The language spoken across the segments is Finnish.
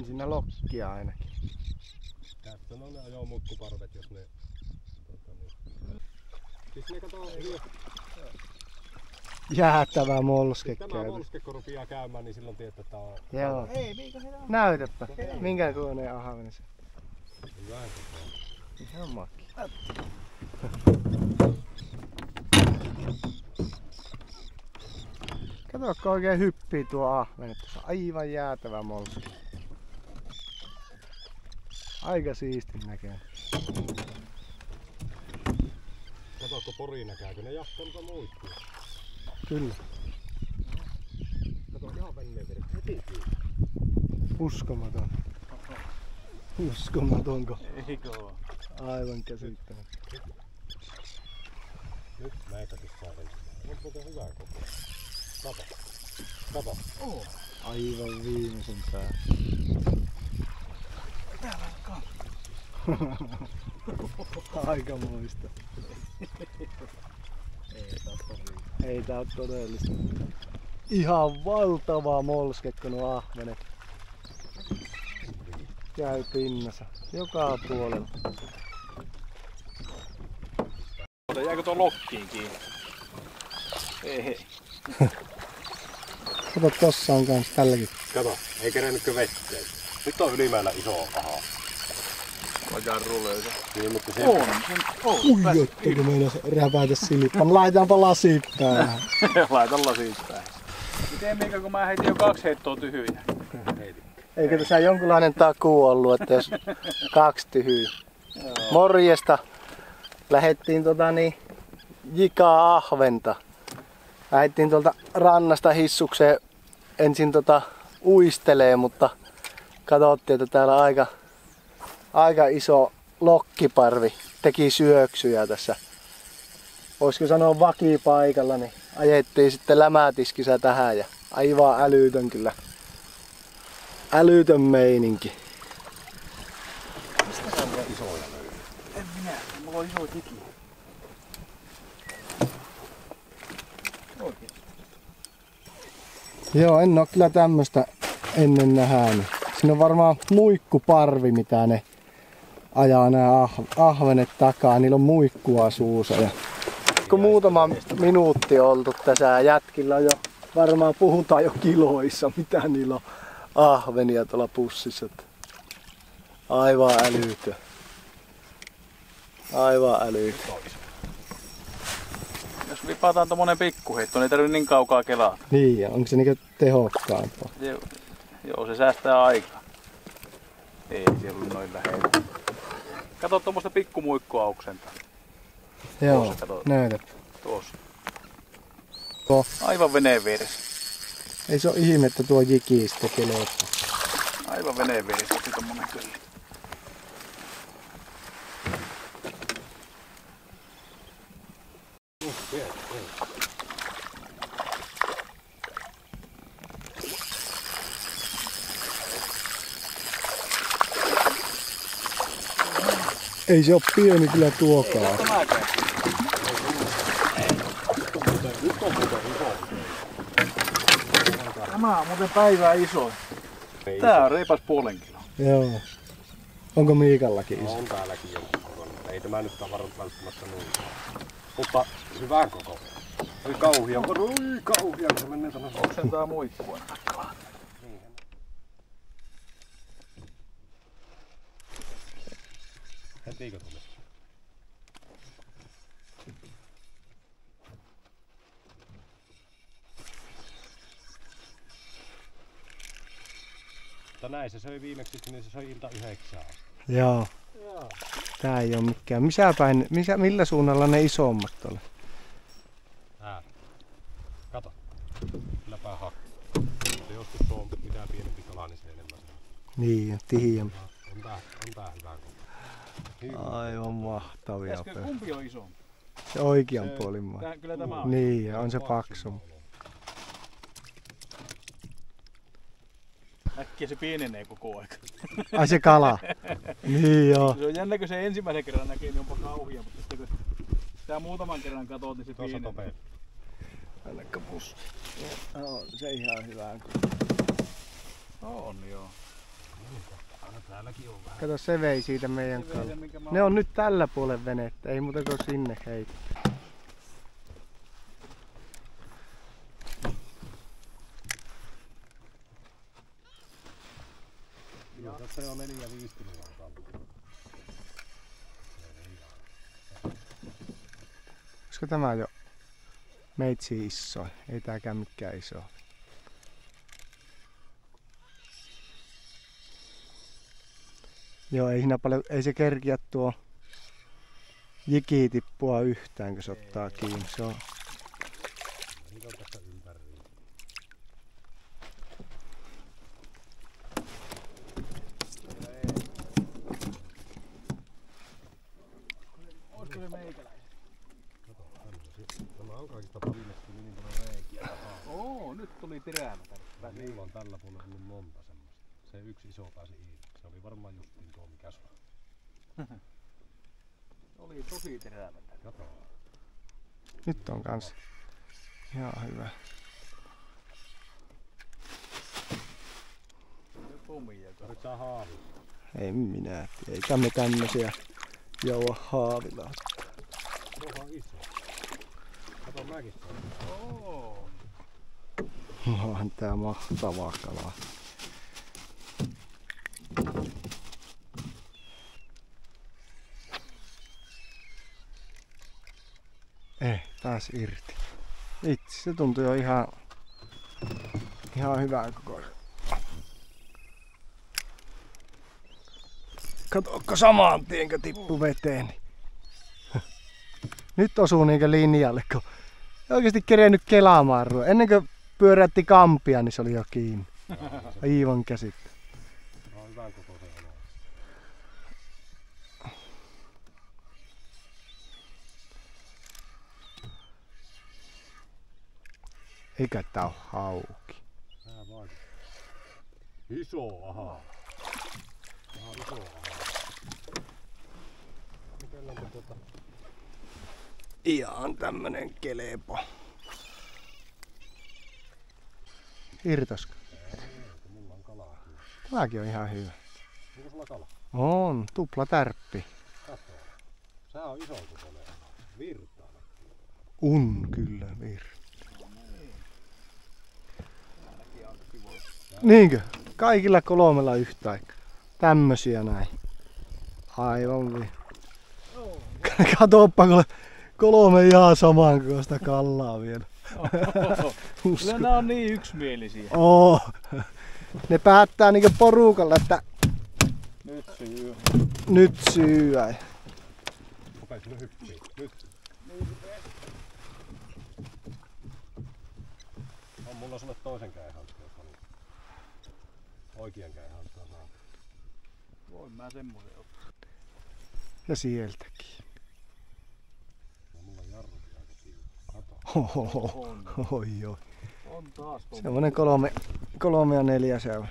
siinä lokkia ainakin. Tässä on ne ajomuikkuparvet, jos ne... Siis ne katoo... Jäätävä molske Tämä käy. molske kun rupeaa käymään, niin silloin tiedät, että on... Joo. Ei, mikä se on? Näytäpä. Minkä kokoinen ahven se? Vähän koko. Ihan makki. Katsokko oikein hyppii tuo ahven, että se on aivan jäätävä molske. Aika siistin näköinen. Katokko pori näkääkö ne jahtaa noita muikkuja? Kyllä. Kato ihan venneen vedet heti kiinni. Uskomaton. Uskomatonko? Eikö oo? Aivan käsittämättä. Nyt meikäkin saa ensin. On muuten hyvä koko. Kato. Kato. Aivan viimeisen päällä. Täällä on Aika muista. Ei tää oo todellista. Ihan valtava molske, kun nuo ahvenet käy pinnassa. Joka puolella. Jääkö tuo lokkiin kiinni? Ei. Kato, tossa on kans tälläkin. Kato, ei kerennytkö vetteen. Nyt on ylimäellä iso ahaa. Vajarru löytä. Niin, mutta se... Ui, jottako meinas räpäitä silippan. Laitetaanpa lasit päähän. Laita lasit päähän. Miten Miika, kun mä heitin jo 2 heittoa tyhjinä? Eikö tässä jonkunlainen takuu ollut, että jos 2 tyhjää? Morjesta. Lähettiin jikaa ahventa. Lähettiin tuolta rannasta hissukseen ensin uistelee, mutta katsottiin, että täällä aika iso lokkiparvi teki syöksyjä tässä. Voisiko sanoa vakipaikalla, niin ajettiin sitten lämätiskissä tähän ja aivan älytön kyllä. Älytön meininki. Mistä sä on isoja löydy? En minä, mulla on iso tiki. Oikein. Joo, en oo kyllä tämmöstä ennen nähnyt. Siinä on varmaan muikkuparvi, mitä ne ajaa nämä ahvenet takaa. Niillä on muikkua suussa. Ja kun muutama minuutti oltu tässä jätkillä on jo varmaan puhutaan jo kiloissa, mitä niillä on ahvenia tuolla pussissa. Aivan älytön. Aivan älytön. Jos vipataan tommonen pikkuheitto, niin ei tarvitse niin kaukaa kelaa. Niin, ja onko se niinku tehokkaampaa? Joo, se säästää aikaa. Ei siellä ole noin lähellä. Kato tuommoista pikkumuikkoa oksentaa. Joo, Tuossa, kato. näytä. Tuossa. Tuo. Aivan veneen vieressä. Ei se ole ihme, että tuo jiki sitten kelottaa. Aivan veneen vieressä se tommonen kyllä. Ei se oo pieni kyllä tuokaan. Tämä on muuten päivää iso. Tää on reipas 0,5 kiloa. Joo. Onko Miikallakin iso? On täälläkin jonkun kokoinen, mutta ei tämä nyt ole välttämättä noin. Mutta hyvän koko. Oi kauhia, kun se menee tänne. Oksentaa muikkua. Hetikö tuli? Mutta näin se söi viimeksi, niin se söi ilta 9 asti. Joo. Joo. Tää ei oo mikään. Millä suunnalla ne isommat oli? Tää. Kato. Kylläpä hakku. Mutta joskus tuo mitä pienempi kala, niin se enemmän saa. Niin, tihiämpi. On tää hyvä koko. Aivan mahtavia. Äsken kumpi on isompi? Se oikean puolin maa. Kyllä tämä on. Niin, ja on se paksu. Äkkiä se pienenee koko aika. Ai se kala. Niin joo. Se on jännä, kun se ensimmäisen kerran näkee, niin onpa kauhia, mutta sitten kun sitä muutaman kerran katsoo, niin se Tuossa pienenee. topee. Annakka pussi. On se ihan hyvä. On joo. Täälläkin on vähän. Kato, se vei siitä meidän Se vei kala. sen, minkä mä Ne on nyt tällä puolen venettä, ei muuta kuin sinne heittää. Joo, tässä on 4-5 kiloa kallia. Olisiko tämä jo meitsi iso? Ei tääkään mikään iso. Joo, ei siinä paljon, ei se kerkiä tuo jiki tippua yhtään, kun se ottaa kiinni. Se on. Niitä on tässä ympäri. Olisiko se meikäläinen? Tämä on kaikista pavinnettu niin paljon reikiä. Oo, nyt tuli tiräämätä. Mulla on tällä puolella ollut monta semmoista. Se yksi iso pääsi irti. Se oli varmaan justiin tuo mikä se on. Oli tosi tiräämätä. Kato. Nyt on kans ihan hyvä. Komia. Tarvitset sä haavia? Ei minä, eikä me tämmösiä jouda haavilla. Tuohan on iso. Kato mäkin on. Oo. Onhan tää mahtavaa kalaa. Taas irti. Itse se tuntui jo ihan hyvää kokoinen. Katokko samaan tien, kun tippu veteen. Niin. Nyt osuu niinkö linjalle, kun ei oikeesti kerennyt kelaamaan ruoan. Ennen kuin pyöräytti kampia, niin se oli jo kiinni. Aivan käsittää. Tämä on hyvän kokoisen olo. Eikä tää oo hauki. Tää vaikuttaa. Iso ahaa. Tää on iso ahaa. Mikä on tuota? Ihan tämmönen kelepo. Irtosko? Ei, mulla on kalaa kyllä. Tämäkin on ihan hyvä. Onko sulla kala? On, tupla tärppi. Kato. Sehän on iso kokoinen. Virtaa. Kyllä, Niinkö? Kaikilla kolmella yhtä aikaa. Tämmösiä näin. Aivan Katoppa, kolme ihan samankoista kallaa vielä. Kyllä nää on niin yksimielisiä. Oo. Ne päättää niinku porukalla, että Nyt syy. nyt syyä. Rupes nyt hyppii. Nyt. On mulla sulle toisen käden hanska, jos haluat. Oikean käden hanskaa saa. Voin mä semmosen ottaa. Ja sieltäkin. No, mulla on jarrukin aika kiinni. Kato. Oho. Oi oi. On taas tommonen. Semmonen 3 ja 4 se on.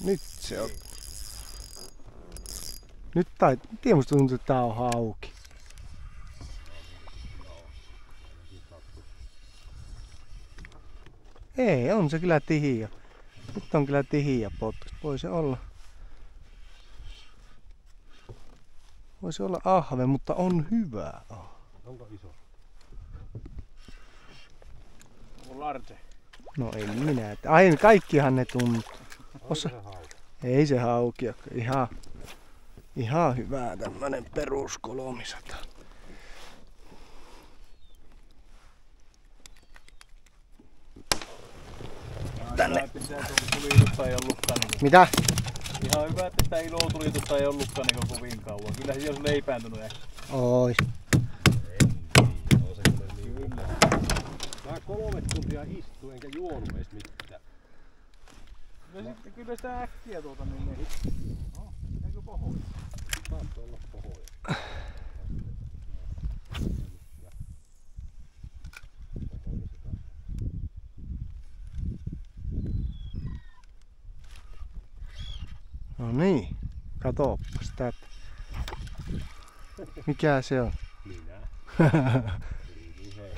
Nyt se on. Nyt tiedä, musta tuntuu, että tää on hauki. Ei, on se kyllä tihiä. Nyt on kyllä tihiä potkus. Voi se olla. Voisi olla ahve, mutta on hyvä. Onko iso? On large. No en minä. Ai kaikkihan ne tuntuu. Onko se hauki? Ei se hauki ole. Ihan hyvää tämmönen perus 300. Tänne. Ihan hyvä, että sitä tulitusta ei ollutkaan niinku. Mitä? Ihan hyvä, että sitä ilotulitusta ei ollutkaan niinku kovin kauan. Kyllä se olisi leipääntynyt ehkä. Ois. Kyllä. Mä 3 tuntia istuin enkä juonut edes mitään. No sitten kyllä sitä äkkiä tuota niin. No, eikö pohjois? Saattoi olla pohoja. No niin. Katoppas tätä. Mikä se on? Minä. Hei.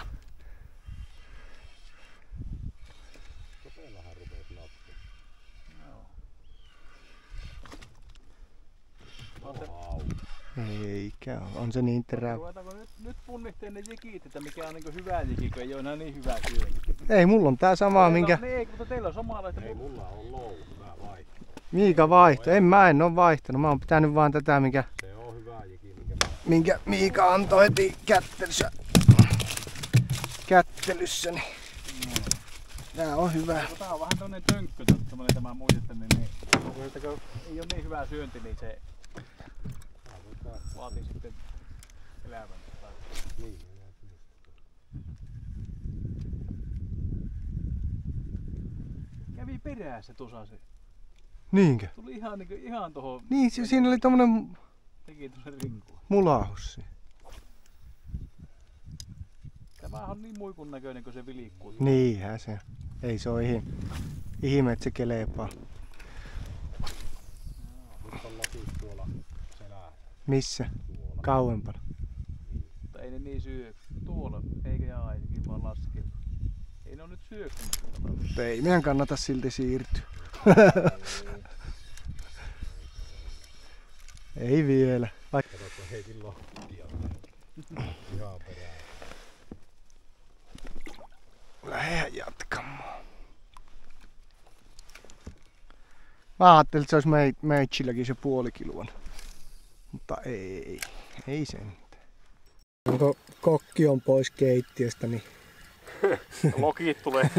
Eikä on se niin terävä. Ruvetaanko nyt punnitteen ne jikit, että mikä on niinku hyvä jiki, kun ei oo enää niin hyvä syönti. Ei, mulla on tää sama minkä... Ei, mutta teillä on samanlaista. Ei mulla on low, mä vaihtan. Miika vaihto. En oo vaihtanut. Mä oon pitänyt vaan tätä minkä... Se on hyvä jiki, Minkä Miika antoi heti kättelyssä. Niin. Tää on hyvä. Tää on vähän tämmönen tönkkö, tämmönen tämä muistette, niin ei oo niin hyvä syönti, niin se vaatii sitten elävän. Niin, kävi perässä tuossa se. Niinkö? Tuli ihan tohon. Niin, siinä oli tommonen Teki tuossa rinkua. mulahus. Tämä on niin muikun näköinen, kun se vilikkuu. Niinhän se. Ei se oo ihme, että se kelepaa. nyt on lokit tuolla selää. Missä? Tuolla. Kauempana. Mutta ei ne niin syö. Tuolla, eikä jää ainakin vaan laskea. Ei ne on nyt syöksymässä. Mutta ei meidän kannata silti siirtyä. Ei vielä. Vaikka... Kato, heitin lohtia. Ihan perään. Lähdetään jatkamaan. Mä ajattelin, että se olisi meitsilläkin se puoli kiloa. Mutta ei sentään. Onko kokki on pois keittiöstä, niin Lokit tulee.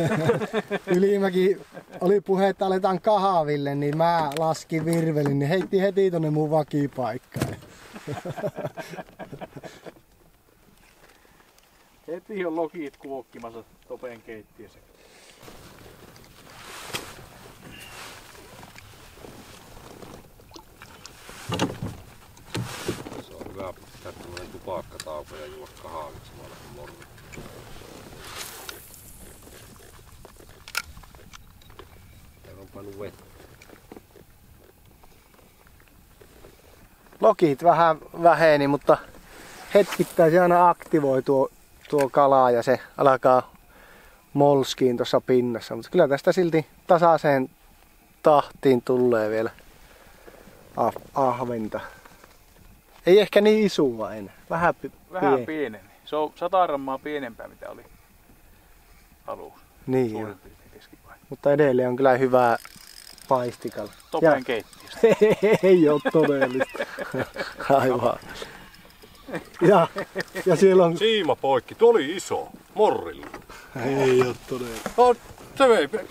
Ylimäki oli puhe, että aletaan kahville, niin mä laskin virvelin, niin heitti heti tonne mun vakipaikkaan. Heti on lokit kuokkimassa Topen keittiössä. Se on hyvä pitää tämmönen tupakkatauko ja juoda kahviksi samalla kuin morri. Täällä on paljon vettä. Lokit vähän väheni, mutta hetkittäin se aina aktivoi tuo kala ja se alkaa molskiin tuossa pinnassa. Mutta kyllä tästä silti tasaiseen tahtiin tulee vielä ahventa. Ei ehkä niin isoa enää. Vähän pieneni. Se on 100 grammaa pienempää mitä oli alussa. Niin Suurin joo. piirtein keskipaino. Mutta edelleen on kyllä hyvää paistikala. Topen keittiössä. Ei oo todellista. Aivan. Ja siellä on... Siima poikki, tuo oli iso. Morrilla. Ei oo todellista. No,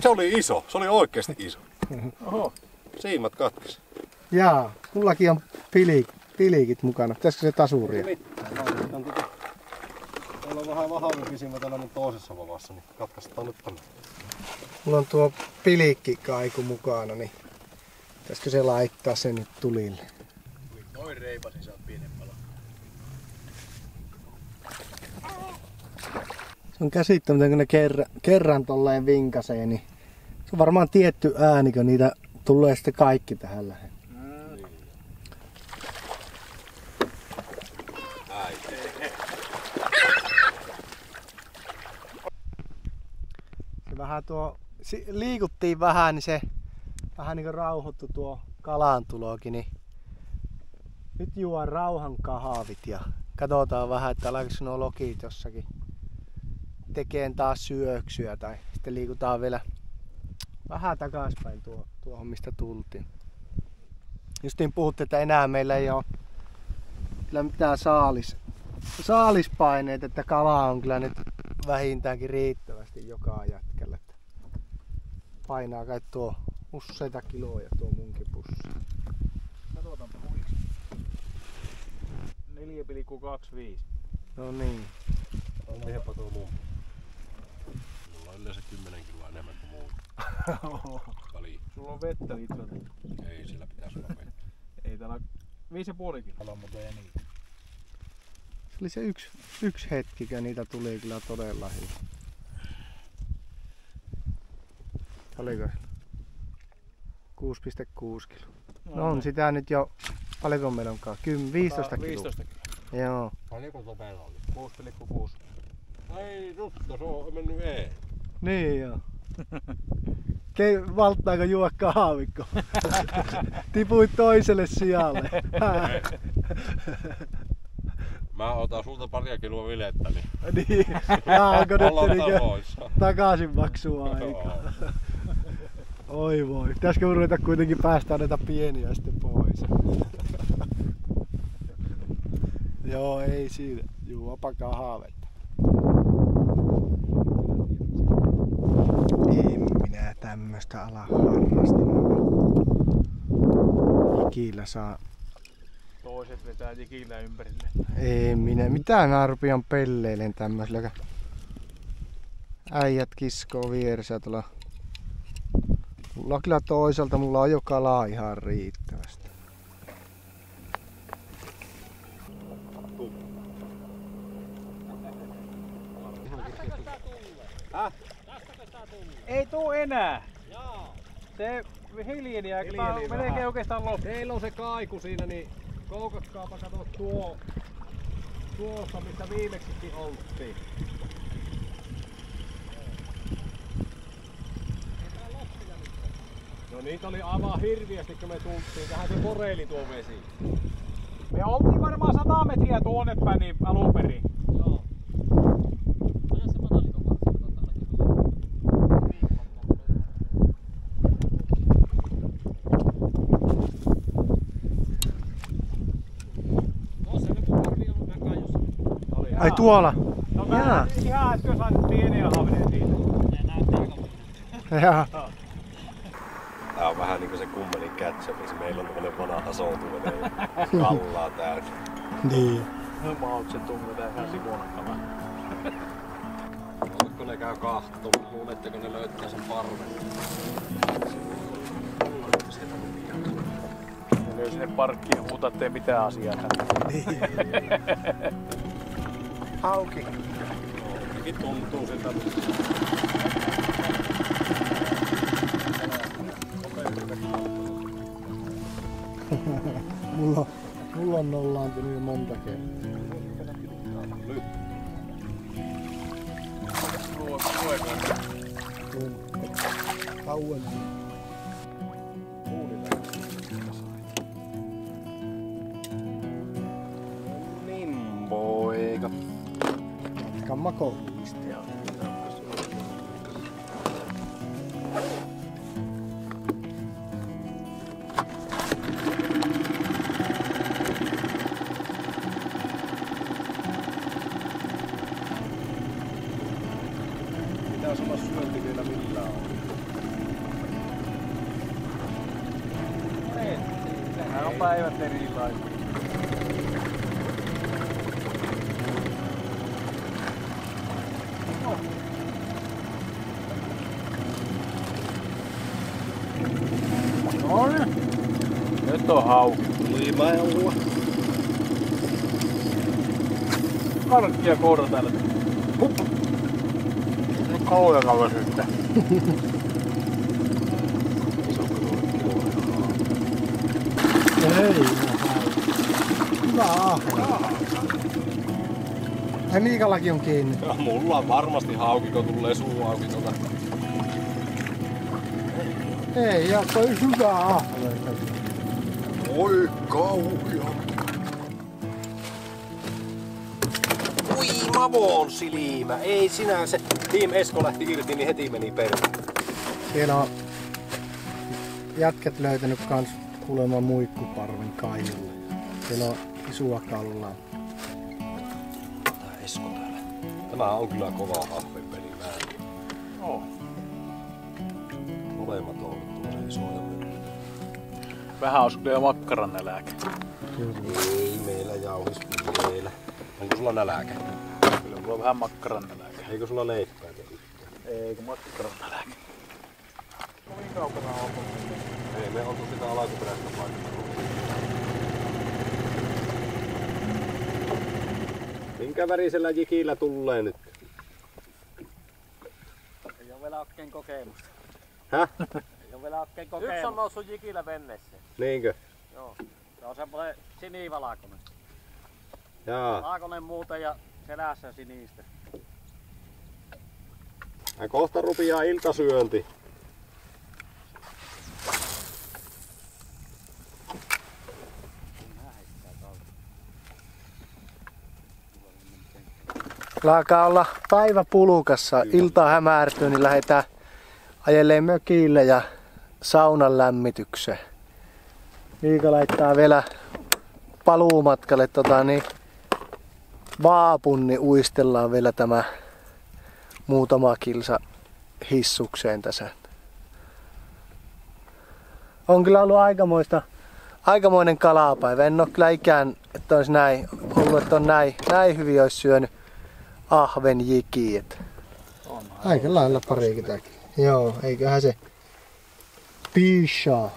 se oli iso. Se oli oikeesti iso. Oho. Siimat katkesi. Jaa, mullakin on pilikit mukana. Pitäisikö se tasuria? Täällä on vähän vahvempi siima täällä nyt toisessa vavassa, niin katkaistaan nyt tänne. Mulla on tuo pilikkikaiku mukana, niin pitäisikö se laittaa sen nyt tulille? Noin reipasin saat pienen palan. Se on käsittämätön, kun ne kerran tolleen vinkasee, niin se on varmaan tietty ääni, kun niitä tulee sitten kaikki tähän lähelle. Se vähän liikuttiin vähän, niin se vähän niin kuin rauhoittui tuo kalantulokin, niin nyt juon rauhan kahvit ja katsotaan vähän, että alkaako nuo lokit jossakin tekeen taas syöksyä tai sitten liikutaan vielä vähän takaspäin tuohon mistä tultiin. Justiin puhuttiin, että enää meillä ei ole kyllä mitään saalispaineet, että kalaa on kyllä nyt vähintäänkin riittävästi joka jätkällä. Painaa kai tuo useita kiloja tuo munkin pussi. Katsotaanpa kuinka. 4,25. No niin. On lihepa tuo mummo. Mulla on yleensä 10 kiloa enemmän kuin muuta. Väliin. Sulla on vettä litralta. Ei, sillä pitäisi olla vettä. Ei täällä 5,5 kiloa. Kalanmutoja niitä. Se oli se yksi hetki, kun niitä tuli kyllä todella hyvin. Oliko se? 6,6 kiloa. No on sitä nyt jo, paljonko meillä onkaan? 15 kiloa. 15 kiloa. Joo. Paljonko tuo meillä oli? 6,6. Ei rutto, se on mennyt ei. Niin joo. Valttaako juo kahvikko? Tipuit toiselle sijalle. Mä otan sulta paria kiloa vilettä, Niin, alkoi nyt poissa. takaisin maksuaika. Oi voi. Pitäisikö ruveta kuitenkin päästä näitä pieniä sitten pois? Joo, ei siinä. Juopa kahvetta. En minä tämmöstä ala harrastamaan. Jikillä saa. Toiset vetää jikillä ympärille. Ei minä. Mitään mä rupean pelleilen tämmöisellä. Äijät kiskoo vieressä tuolla. Mulla on kyllä toisaalta, mulla on jo kalaa ihan riittävästi. Ei tuu enää. Se hiljeni ja melkein oikeastaan loppu. Teillä on se kaiku siinä, niin koukatkaapa kato tuossa missä viimeksikin oltiin. No niitä oli aivan hirviästi kun me tultiin. Tähän se poreili tuo vesi. Me oltiin varmaan 100 metriä tuonne päin niin alun perin. Joo. Aja se matalikon varsin, tuossa nyt parvi on näkään jossain. Ai tuolla? No Jaa. mä ihan äsken sain pieniä havinen siitä. Ne näyttää aika paljon. Jaa. Tää on vähän niinku se kummelin catch-up, meillä on tämmönen vanha hasoutuminen ja kallaa täynnä. Niin. Mauksen tungetaan ihan sivuonakalla. Kun ne käy kahtoon, luuletteko ne löytää sen parven? Ne löy sinne parkkiin ja huutaa, ettei mitään asiaa tänne. Hauki. Jotenkin tuntuu siltä. Mulla on nollaantunut jo monta kertaa. Kauan. Niin poika. Jatka makollista. Pitää sama syönti vielä millään on. Sehän on päivät erilaisia. Noin. Nyt on hauki. Liimailua. Karkkia koura täällä. Nyt kaloja kauan sitten. Ei. Hyvä ahve. Ai Miikallakin on kiinni. Ja mulla on varmasti hauki, kun tulee suu auki tota. Ei, ja toi hyvä ahve. Oi kauhia. Ui mavon silmä. Ei sinä se. Team Esko lähti irti, niin heti meni perään. Siellä on jätkät löytänyt kans kuulemma muikkuparven kaivulle. Siellä on isoa kallaa. Tää Esko täällä. Tämä on kyllä kova ahvenpeli vähän. Oh. Molemmat on ollut tuolla isoja peliä. Vähän olisi kyllä makkaran nälkä. Ei meillä jauhis meillä. Onko sulla nälkä? Kyllä mulla on vähän makkaran nälkä. Eikö sulla leipää yhtään? Eikö makkaran nälkä? Kovin kaukana on. Ei me oltu sitä alkuperäistä paikkaa. Minkä värisellä jikillä tulee nyt? Ei oo vielä oikein kokemusta. Häh? Ei oo vielä oikein kokemusta. Yksi on noussut jikillä venneeseen. Niinkö? Joo. Se on semmoinen sinivalkoinen. Jaa. Valkoinen muuten ja selässä sinistä. Ja kohta rupeaa iltasyönti. Alkaa olla päivä pulukassa, ilta hämärtyy, niin lähdetään ajelee mökille ja saunan lämmitykseen. Miika laittaa vielä paluumatkalle vaapun, niin uistellaan vielä tämä muutama kilsa hissukseen tässä. On kyllä ollut aikamoinen kalapäivä. En ole kyllä ikään, että olisi näin ollut, että on näin hyvin olisi syönyt ahvenjikiä. Aika lailla parikin. Joo, eiköhän se piishaa.